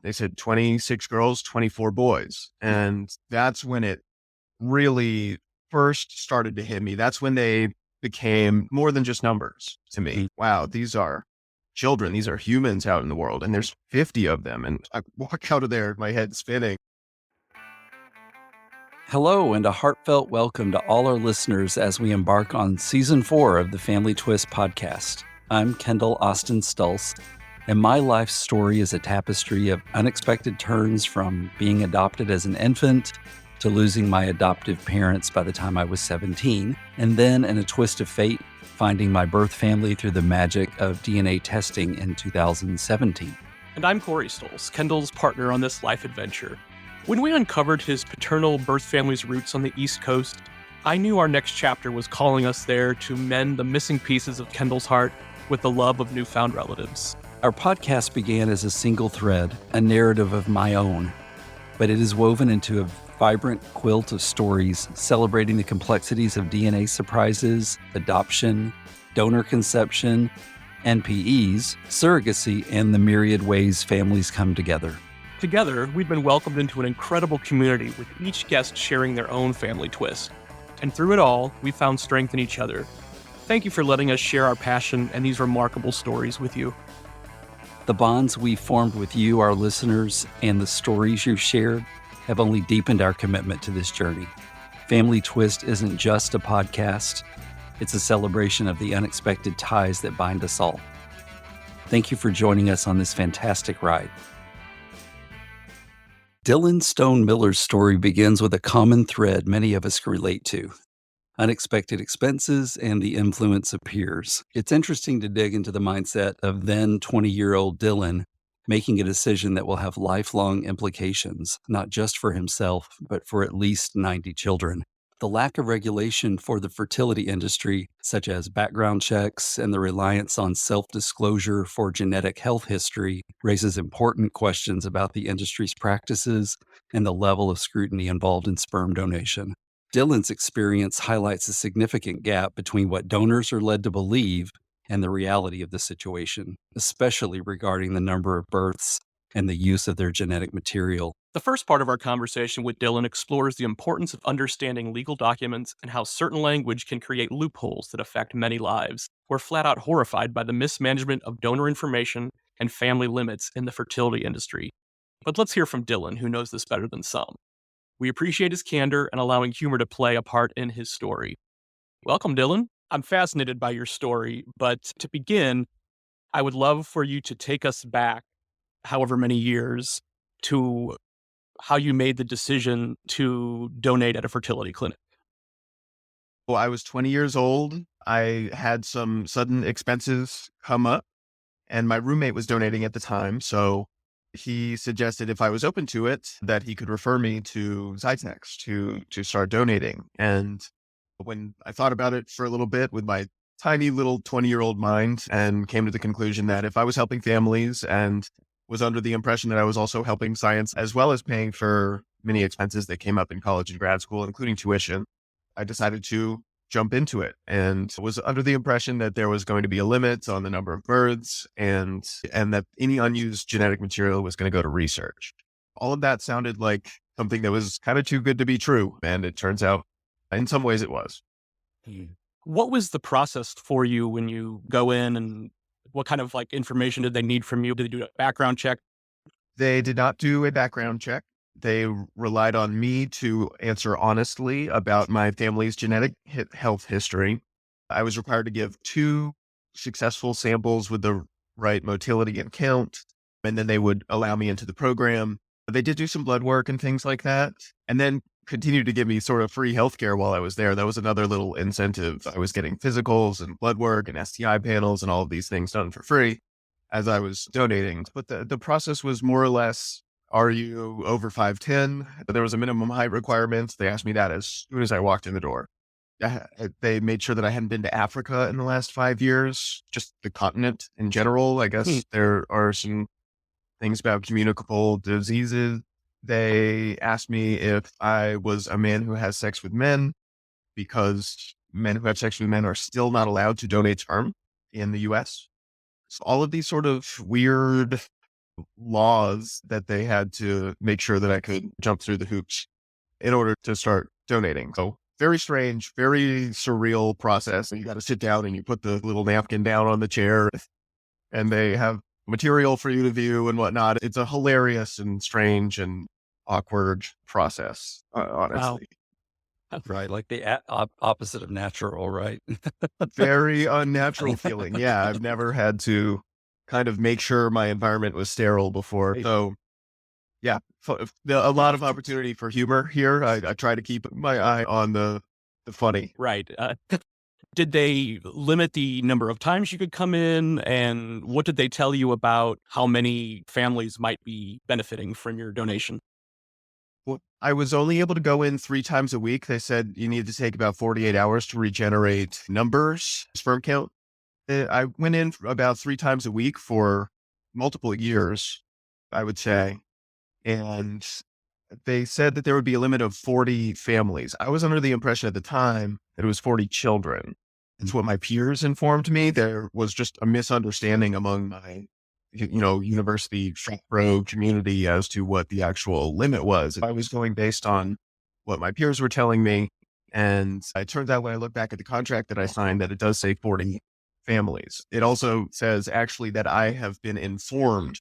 They said 26 girls, 24 boys. And that's when it really first started to hit me. That's when they became more than just numbers to me. Wow, these are children. These are humans out in the world. And there's 50 of them. And I walk out of there, my head spinning. Hello, and a heartfelt welcome to all our listeners as we embark on Season 4 of the Family Twist podcast. I'm Kendall Austin Stulse, and my life story is a tapestry of unexpected turns from being adopted as an infant to losing my adoptive parents by the time I was 17, and then in a twist of fate, finding my birth family through the magic of DNA testing in 2017. And I'm Corey Stulse, Kendall's partner on this life adventure. When we uncovered his paternal birth family's roots on the East Coast, I knew our next chapter was calling us there to mend the missing pieces of Kendall's heart with the love of newfound relatives. Our podcast began as a single thread, a narrative of my own, but it is woven into a vibrant quilt of stories celebrating the complexities of DNA surprises, adoption, donor conception, NPEs, surrogacy, and the myriad ways families come together. Together, we've been welcomed into an incredible community with each guest sharing their own family twist. And through it all, we found strength in each other. Thank you for letting us share our passion and these remarkable stories with you. The bonds we formed with you, our listeners, and the stories you've shared have only deepened our commitment to this journey. Family Twist isn't just a podcast, it's a celebration of the unexpected ties that bind us all. Thank you for joining us on this fantastic ride. Dylan Stone Miller's story begins with a common thread many of us can relate to: unexpected expenses and the influence of peers. It's interesting to dig into the mindset of then 20-year-old Dylan making a decision that will have lifelong implications, not just for himself, but for at least 90 children. The lack of regulation for the fertility industry, such as background checks and the reliance on self-disclosure for genetic health history, raises important questions about the industry's practices and the level of scrutiny involved in sperm donation. Dylan's experience highlights a significant gap between what donors are led to believe and the reality of the situation, especially regarding the number of births and the use of their genetic material. The first part of our conversation with Dylan explores the importance of understanding legal documents and how certain language can create loopholes that affect many lives. We're flat out horrified by the mismanagement of donor information and family limits in the fertility industry. But let's hear from Dylan, who knows this better than some. We appreciate his candor and allowing humor to play a part in his story. Welcome, Dylan. I'm fascinated by your story, but to begin, I would love for you to take us back however many years to how you made the decision to donate at a fertility clinic. Well, I was 20 years old. I had some sudden expenses come up, and my roommate was donating at the time. So he suggested if I was open to it, that he could refer me to Zytex to start donating. And when I thought about it for a little bit with my tiny little 20-year-old mind and came to the conclusion that if I was helping families and was under the impression that I was also helping science as well as paying for many expenses that came up in college and grad school, including tuition, I decided to jump into it and was under the impression that there was going to be a limit on the number of births and that any unused genetic material was going to go to research. All of that sounded like something that was kind of too good to be true. And it turns out in some ways it was. What was the process for you when you go in, and what kind of information did they need from you? Did they do a background check? They did not do a background check. They relied on me to answer honestly about my family's genetic health history. I was required to give 2 successful samples with the right motility and count, and then they would allow me into the program. They did do some blood work and things like that, and then continued to give me sort of free healthcare while I was there. That was another little incentive. I was getting physicals and blood work and STI panels and all of these things done for free as I was donating. But the process was more or less, are you over 5'10"? There was a minimum height requirement. They asked me that as soon as I walked in the door. They made sure that I hadn't been to Africa in the last 5 years, just the continent in general. I guess there are some things about communicable diseases. They asked me if I was a man who has sex with men, because men who have sex with men are still not allowed to donate sperm in the US. So all of these sort of weird laws that they had to make sure that I could jump through the hoops in order to start donating. So very strange, very surreal process. And you got to sit down and you put the little napkin down on the chair and they have material for you to view and whatnot. It's a hilarious and strange and awkward process, Wow. honestly. Right, like the opposite of natural, right? Very unnatural feeling. Yeah, I've never had to kind of make sure my environment was sterile before. So yeah, a lot of opportunity for humor here. I try to keep my eye on the funny. Right. Did they limit the number of times you could come in? And what did they tell you about how many families might be benefiting from your donation? Well, I was only able to go in 3 times a week. They said you need to take about 48 hours to regenerate numbers, sperm count. I went in for about 3 times a week for multiple years, I would say. And they said that there would be a limit of 40 families. I was under the impression at the time that it was 40 children. It's what my peers informed me. There was just a misunderstanding among my, university frat bro community as to what the actual limit was. I was going based on what my peers were telling me. And it turns out when I look back at the contract that I signed that it does say 40 families. It also says actually that I have been informed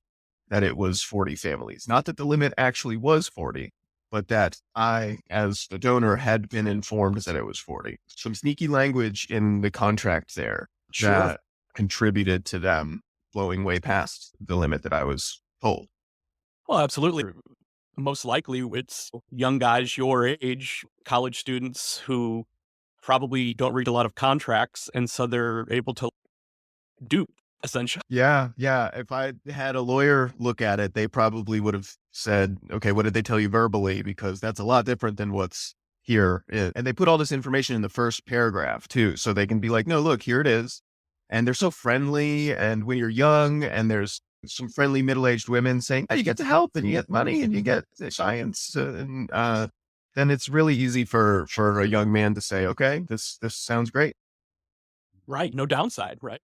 that it was 40 families. Not that the limit actually was 40, but that I, as the donor, had been informed that it was 40. Some sneaky language in the contract there Sure. that contributed to them blowing way past the limit that I was told. Well, absolutely. Most likely it's young guys your age, college students who probably don't read a lot of contracts. And so they're able to dupe, essentially. Yeah, yeah. If I had a lawyer look at it, they probably would have said, okay, what did they tell you verbally? Because that's a lot different than what's here. And they put all this information in the first paragraph too. So they can be like, no, look, here it is. And they're so friendly. And when you're young and there's some friendly middle-aged women saying, oh, you get to help and you get money and you get science. Then it's really easy for a young man to say, okay, this sounds great. Right. No downside. Right.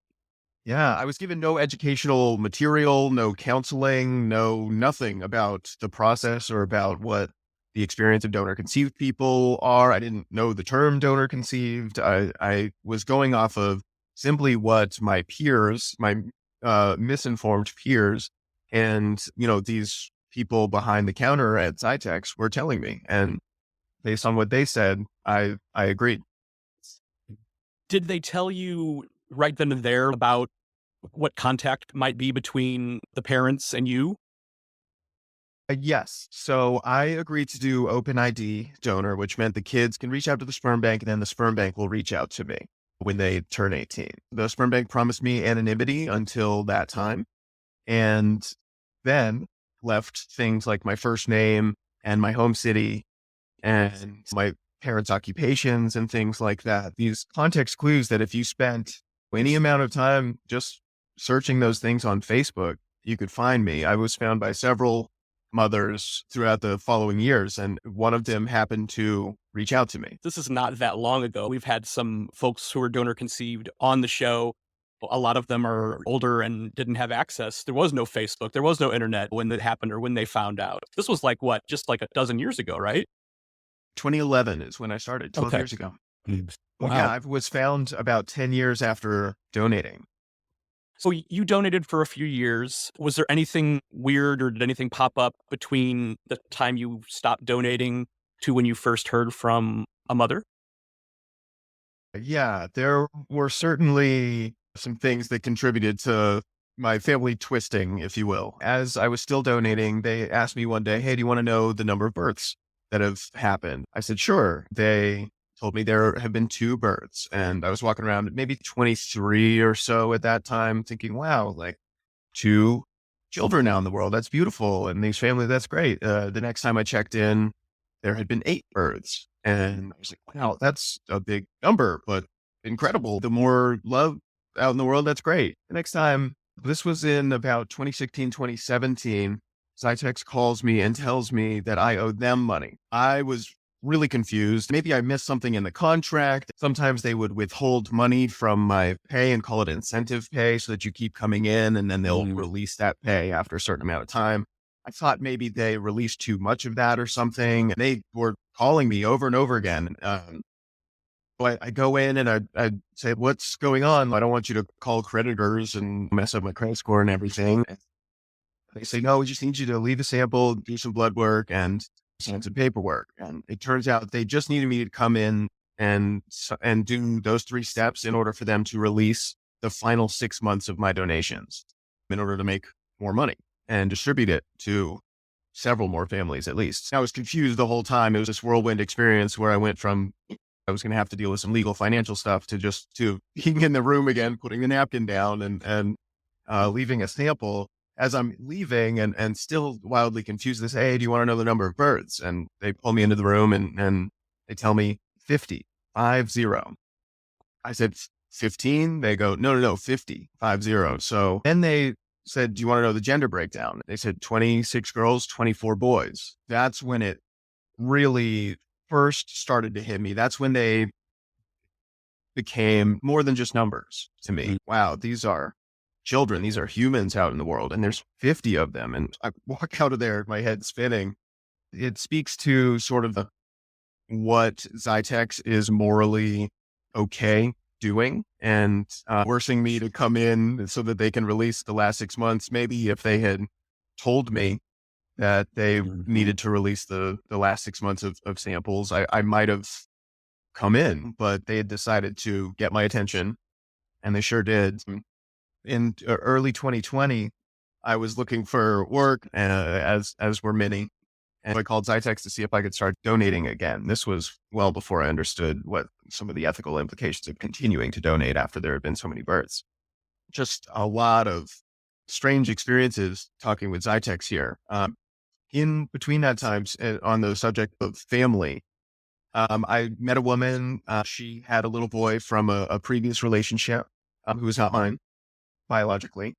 Yeah, I was given no educational material, no counseling, no nothing about the process or about what the experience of donor conceived people are. I didn't know the term donor conceived. I was going off of simply what my peers, my misinformed peers, and these people behind the counter at Zytex were telling me. And based on what they said, I agreed. Did they tell you right then and there about what contact might be between the parents and you? Yes. So I agreed to do open ID donor, which meant the kids can reach out to the sperm bank and then the sperm bank will reach out to me when they turn 18. The sperm bank promised me anonymity until that time and then left things like my first name and my home city and my parents' occupations and things like that. These context clues that if you spent any amount of time just searching those things on Facebook, you could find me. I was found by several mothers throughout the following years, and one of them happened to reach out to me. This is not that long ago. We've had some folks who were donor conceived on the show. A lot of them are older and didn't have access. There was no Facebook. There was no internet when it happened or when they found out. This was like what, just like a dozen years ago, right? 2011 is when I started, 12 Okay. years ago. Mm. Well, Wow. yeah, I was found about 10 years after donating. So you donated for a few years. Was there anything weird or did anything pop up between the time you stopped donating to when you first heard from a mother? Yeah, there were certainly some things that contributed to my family twisting, if you will. As I was still donating, they asked me one day, hey, do you want to know the number of births that have happened? I said, sure. They told me there have been 2 births. And I was walking around maybe 23 or so at that time thinking, wow, like 2 children now in the world. That's beautiful. And these families, that's great. The next time I checked in, there had been 8 births. And I was like, wow, that's a big number, but incredible. The more love out in the world, that's great. The next time, this was in about 2016, 2017, Zytex calls me and tells me that I owe them money. I was really confused. Maybe I missed something in the contract. Sometimes they would withhold money from my pay and call it incentive pay so that you keep coming in and then they'll Mm. release that pay after a certain amount of time. I thought maybe they released too much of that or something. They were calling me over and over again. But I go in and I say, what's going on? I don't want you to call creditors and mess up my credit score and everything. They say, no, we just need you to leave a sample, do some blood work, and sign some paperwork. And it turns out they just needed me to come in and do those 3 steps in order for them to release the final 6 months of my donations in order to make more money and distribute it to several more families at least. I was confused the whole time. It was this whirlwind experience where I went from I was going to have to deal with some legal financial stuff to being in the room again, putting the napkin down and leaving a sample. As I'm leaving and still wildly confused, they say, hey, do you want to know the number of birds? And they pull me into the room and they tell me 50, 50. I said 15. They go, no, 50, 50. So then they said, do you want to know the gender breakdown? They said 26 girls, 24 boys. That's when it really first started to hit me. That's when they became more than just numbers to me. Mm. Wow, these are children. These are humans out in the world, and there's 50 of them. And I walk out of there, my head spinning. It speaks to sort of what Zytex is morally okay doing and forcing me to come in so that they can release the last 6 months. Maybe if they had told me that they Mhm. needed to release the last 6 months of samples, I might have come in, but they had decided to get my attention, and they sure did. In early 2020, I was looking for work, as were many, and I called Zytex to see if I could start donating again. This was well before I understood what some of the ethical implications of continuing to donate after there had been so many births. Just a lot of strange experiences talking with Zytex here. In between that times, on the subject of family, I met a woman. She had a little boy from a previous relationship who was not mine biologically.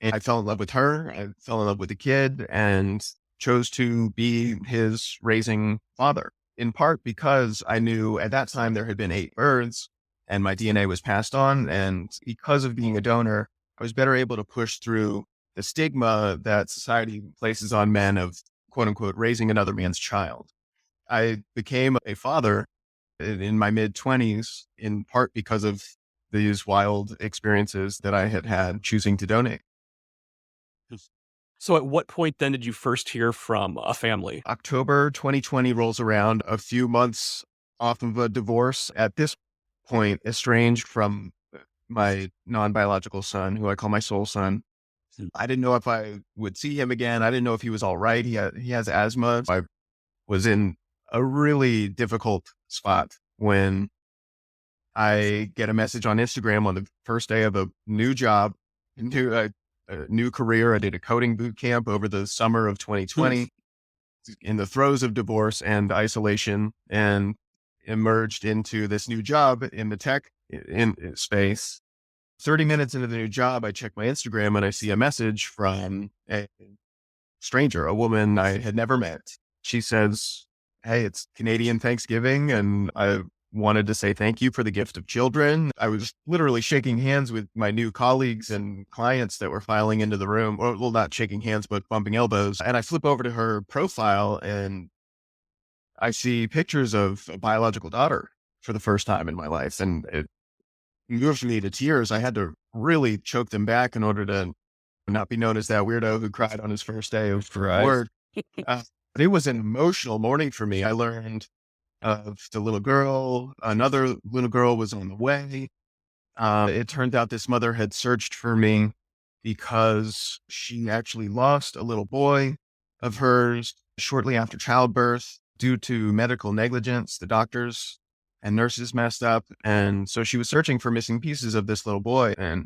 And I fell in love with her. I fell in love with the kid and chose to be his raising father, in part because I knew at that time there had been 8 births and my DNA was passed on. And because of being a donor, I was better able to push through the stigma that society places on men of quote unquote raising another man's child. I became a father in my mid 20s, in part because of these wild experiences that I had had choosing to donate. So, at what point then did you first hear from a family? October 2020 rolls around, a few months off of a divorce. At this point, estranged from my non biological son, who I call my soul son. Mm. I didn't know if I would see him again. I didn't know if he was all right. He has asthma. I was in a really difficult spot when I get a message on Instagram on the first day of a new job, a new career. I did a coding boot camp over the summer of Hmm. 2020 in the throes of divorce and isolation, and emerged into this new job in the tech in space. 30 minutes into the new job, I check my Instagram and I see a message from a stranger, a woman I had never met. She says, hey, it's Canadian Thanksgiving, and I wanted to say thank you for the gift of children. I was literally shaking hands with my new colleagues and clients that were filing into the room. Well, not shaking hands, but bumping elbows. And I flip over to her profile and I see pictures of a biological daughter for the first time in my life. And it moved me to tears. I had to really choke them back in order to not be known as that weirdo who cried on his first day of Right. work. But it was an emotional morning for me. I learned of the little girl. Another little girl was on the way. It turned out this mother had searched for me because she actually lost a little boy of hers shortly after childbirth due to medical negligence. The doctors and nurses messed up. And so she was searching for missing pieces of this little boy. And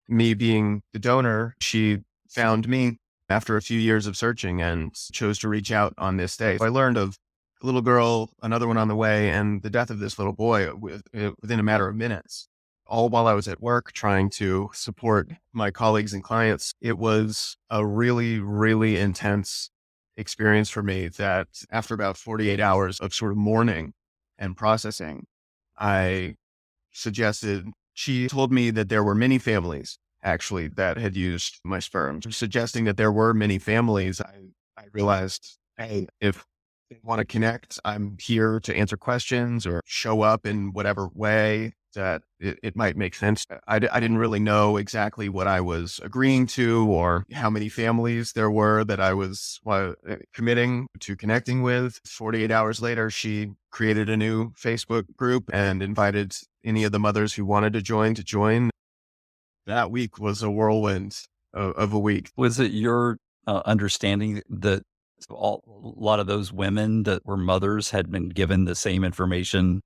me being the donor, she found me after a few years of searching and chose to reach out on this day. So I learned of a little girl, another one on the way, and the death of this little boy within a matter of minutes, all while I was at work trying to support my colleagues and clients. It was a really, really intense experience for me that after about 48 hours of sort of mourning and processing, I suggested, she told me that there were many families actually that had used my sperm. Suggesting that there were many families, I realized, hey, if they want to connect, I'm here to answer questions or show up in whatever way that it might make sense. I didn't really know exactly what I was agreeing to or how many families there were that I was committing to connecting with. 48 hours later, she created a new Facebook group and invited any of the mothers who wanted to join. That week was a whirlwind of a week. Was it your understanding that a lot of those women that were mothers had been given the same information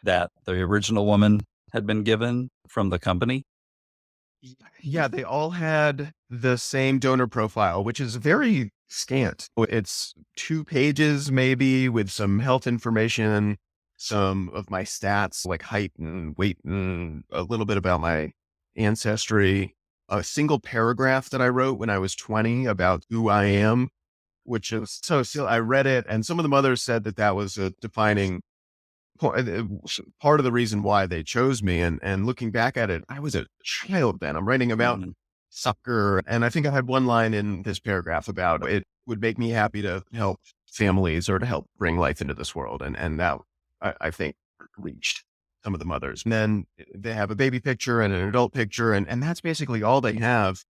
that the original woman had been given from the company? Yeah, they all had the same donor profile, which is very scant. It's 2 pages, maybe, with some health information, some of my stats like height and weight, and a little bit about my ancestry. A single paragraph that I wrote when I was 20 about who I am, which is so still, I read it, and some of the mothers said that that was a defining part of the reason why they chose me. And looking back at it, I was a child then. I'm writing about Mhm. soccer. And I think I had one line in this paragraph about it would make me happy to help families or to help bring life into this world. And that I think reached some of the mothers. And then they have a baby picture and an adult picture. And that's basically all they have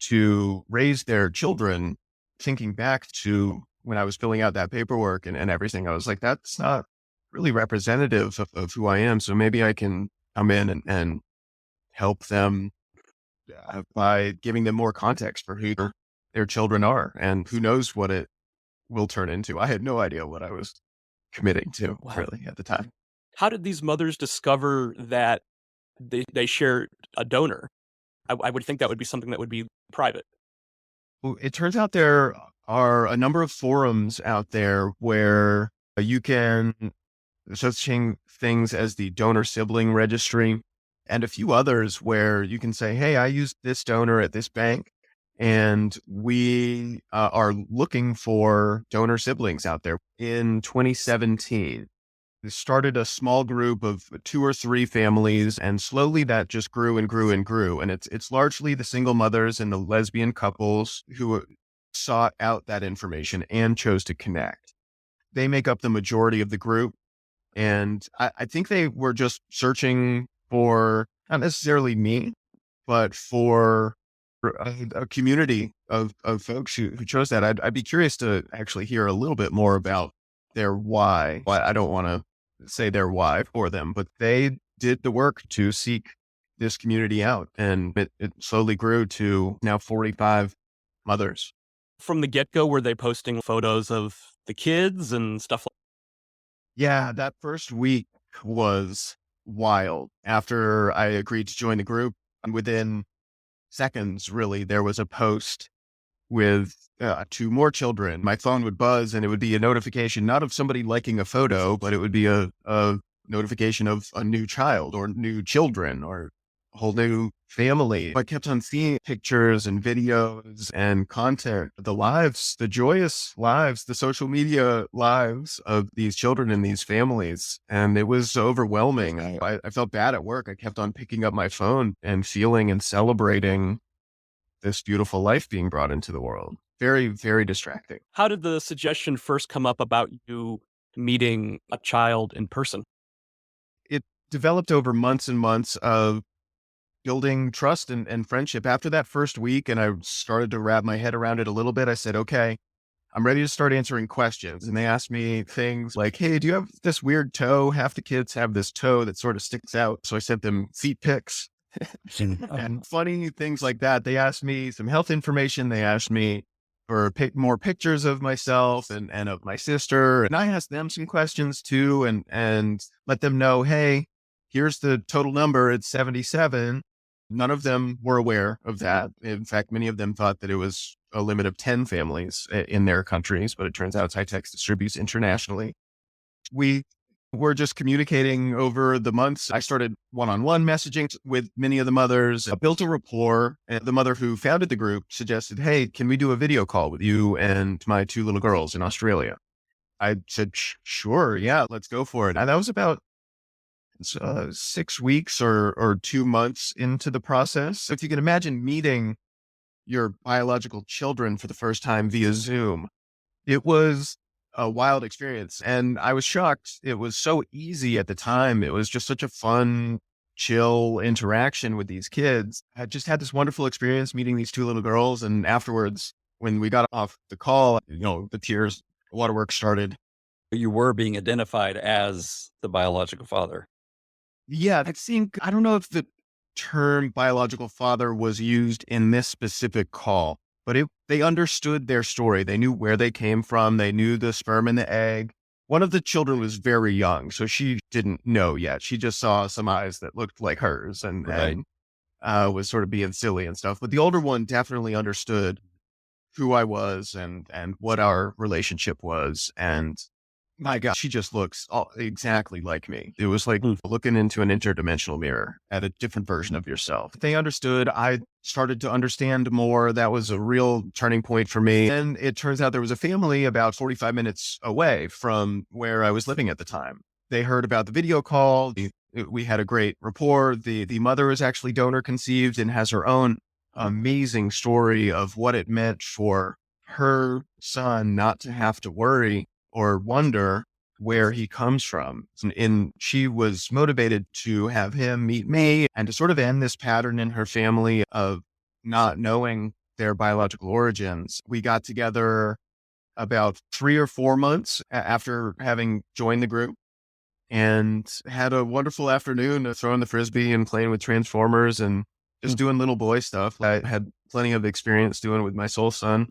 to raise their children. Thinking back to when I was filling out that paperwork and everything, I was like, that's not really representative of who I am. So maybe I can come in and help them by giving them more context for who their children are and who knows what it will turn into. I had no idea what I was committing to Wow. really at the time. How did these mothers discover that they shared a donor? I would think that would be something that would be private. Well, it turns out there are a number of forums out there where you can searching things as the donor sibling registry and a few others where you can say, hey, I used this donor at this bank and we are looking for donor siblings out there. In 2017, they started a small group of 2 or 3 families, and slowly that just grew and grew and grew. And it's largely the single mothers and the lesbian couples who sought out that information and chose to connect. They make up the majority of the group. And I think they were just searching for not necessarily me, but for a community of folks who chose that. I'd be curious to actually hear a little bit more about their why. Why I don't want to say their why for them, but they did the work to seek this community out. And it slowly grew to now 45 mothers. From the get-go, were they posting photos of the kids and stuff like? Yeah, that first week was wild. After I agreed to join the group, and within seconds, really, there was a post with 2 more children. My phone would buzz and it would be a notification, not of somebody liking a photo, but it would be a notification of a new child or new children or a whole new family. I kept on seeing pictures and videos and content, the lives, the joyous lives, the social media lives of these children and these families. And it was overwhelming. I felt bad at work. I kept on picking up my phone and feeling and celebrating this beautiful life being brought into the world. Very, very distracting. How did the suggestion first come up about you meeting a child in person? It developed over months and months of building trust and friendship. After that first week, and I started to wrap my head around it a little bit, I said, okay, I'm ready to start answering questions. And they asked me things like, hey, do you have this weird toe? Half the kids have this toe that sort of sticks out. So I sent them feet pics and funny things like that. They asked me some health information. They asked me for more pictures of myself and of my sister. And I asked them some questions too and let them know, hey, here's the total number. It's 77. None of them were aware of that. In fact, many of them thought that it was a limit of 10 families in their countries, but it turns out Cytex distributes internationally. We We're just communicating over the months. I started one-on-one messaging with many of the mothers, built a rapport. And the mother who founded the group suggested, hey, can we do a video call with you and my two little girls in Australia? I said, sure. Yeah, let's go for it. And that was about 6 weeks or 2 months into the process. So if you can imagine meeting your biological children for the first time via Zoom, it was a wild experience. And I was shocked. It was so easy at the time. It was just such a fun, chill interaction with these kids. I just had this wonderful experience meeting these two little girls. And afterwards, when we got off the call, the tears, waterworks started. You were being identified as the biological father. Yeah, I don't know if the term biological father was used in this specific call, but they understood their story. They knew where they came from. They knew the sperm and the egg. One of the children was very young, so she didn't know yet. She just saw some eyes that looked like hers Right. and was sort of being silly and stuff. But the older one definitely understood who I was and what our relationship was. And my God, she just looks exactly like me. It was like Hmm. looking into an interdimensional mirror at a different version of yourself. They understood. I started to understand more. That was a real turning point for me. And it turns out there was a family about 45 minutes away from where I was living at the time. They heard about the video call. We had a great rapport. The mother is actually donor conceived and has her own amazing story of what it meant for her son not to have to worry or wonder where he comes from. And she was motivated to have him meet me and to sort of end this pattern in her family of not knowing their biological origins. We got together about 3 or 4 months after having joined the group and had a wonderful afternoon of throwing the frisbee and playing with Transformers and just doing little boy stuff. I had plenty of experience doing with my soul son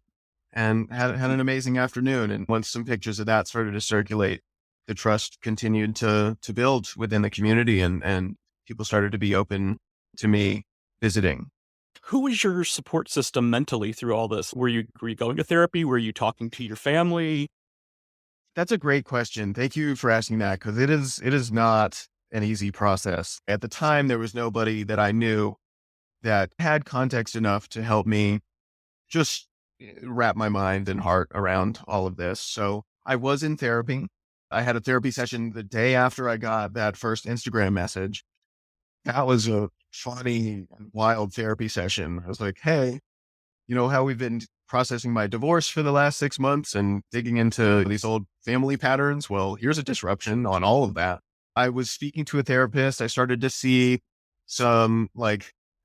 and had an amazing afternoon. And once some pictures of that started to circulate, the trust continued to build within the community and people started to be open to me visiting. Who was your support system mentally through all this? Were you going to therapy? Were you talking to your family? That's a great question. Thank you for asking that because it is not an easy process. At the time, there was nobody that I knew that had context enough to help me just wrap my mind and heart around all of this. So I was in therapy. I had a therapy session the day after I got that first Instagram message. That was a funny and wild therapy session. I was like, hey, how we've been processing my divorce for the last 6 months and digging into these old family patterns. Well, here's a disruption on all of that. I was speaking to a therapist. I started to see some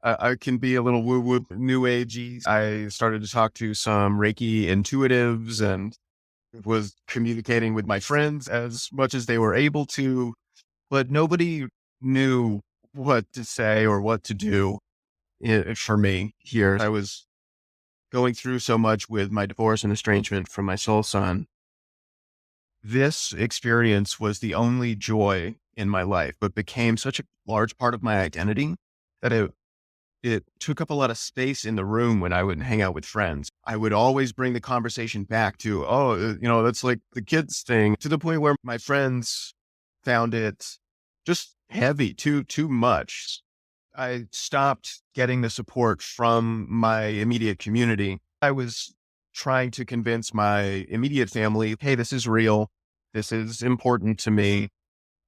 I can be a little woo woo new agey. I started to talk to some Reiki intuitives and was communicating with my friends as much as they were able to, but nobody knew what to say or what to do for me here. I was going through so much with my divorce and estrangement from my soul son. This experience was the only joy in my life, but became such a large part of my identity that it took up a lot of space in the room when I would hang out with friends. I would always bring the conversation back to, that's like the kids thing, to the point where my friends found it just heavy, too much. I stopped getting the support from my immediate community. I was trying to convince my immediate family, hey, this is real. This is important to me.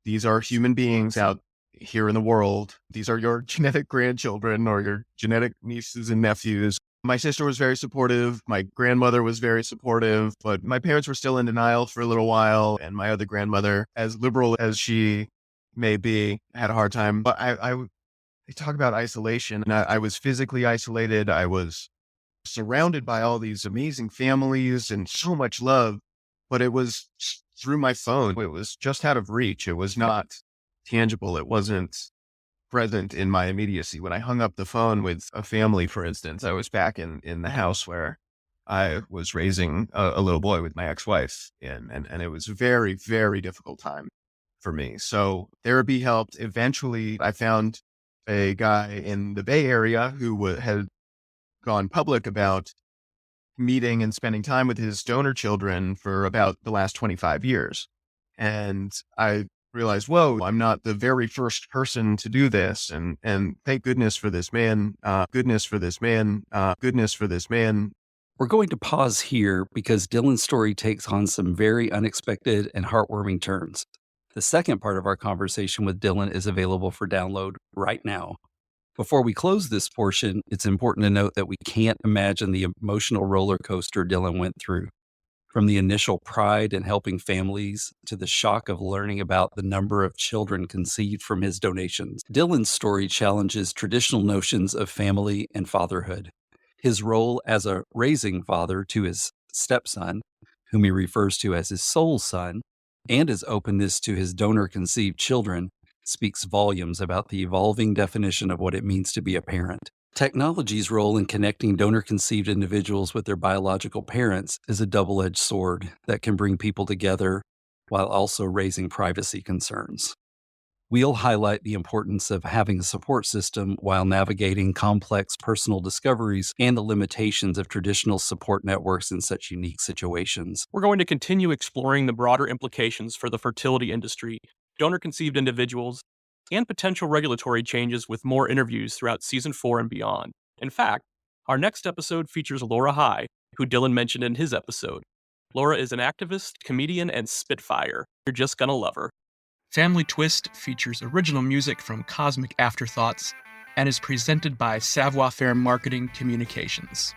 These are human beings out here in the world. These are your genetic grandchildren or your genetic nieces and nephews. My sister was very supportive. My grandmother was very supportive, but my parents were still in denial for a little while. And my other grandmother, as liberal as she may be, had a hard time. But they talk about isolation. And I was physically isolated. I was surrounded by all these amazing families and so much love, but it was through my phone. It was just out of reach. It was not tangible. It wasn't present in my immediacy. When I hung up the phone with a family, for instance, I was back in the house where I was raising a little boy with my ex-wife and it was a very, very difficult time for me. So therapy helped. Eventually I found a guy in the Bay Area who had gone public about meeting and spending time with his donor children for about the last 25 years. And I realized, whoa, I'm not the very first person to do this. And thank goodness for this man, goodness for this man, goodness for this man. We're going to pause here because Dylan's story takes on some very unexpected and heartwarming turns. The second part of our conversation with Dylan is available for download right now. Before we close this portion, it's important to note that we can't imagine the emotional roller coaster Dylan went through. From the initial pride in helping families to the shock of learning about the number of children conceived from his donations, Dylan's story challenges traditional notions of family and fatherhood. His role as a raising father to his stepson, whom he refers to as his soul son, and his openness to his donor conceived children speaks volumes about the evolving definition of what it means to be a parent. Technology's role in connecting donor conceived individuals with their biological parents is a double edged sword that can bring people together while also raising privacy concerns. We'll highlight the importance of having a support system while navigating complex personal discoveries and the limitations of traditional support networks in such unique situations. We're going to continue exploring the broader implications for the fertility industry, donor conceived individuals, and potential regulatory changes with more interviews throughout season 4 and beyond. In fact, our next episode features Laura High, who Dylan mentioned in his episode. Laura is an activist, comedian, and spitfire. You're just gonna love her. Family Twist features original music from Cosmic Afterthoughts and is presented by Savoir Faire Marketing Communications.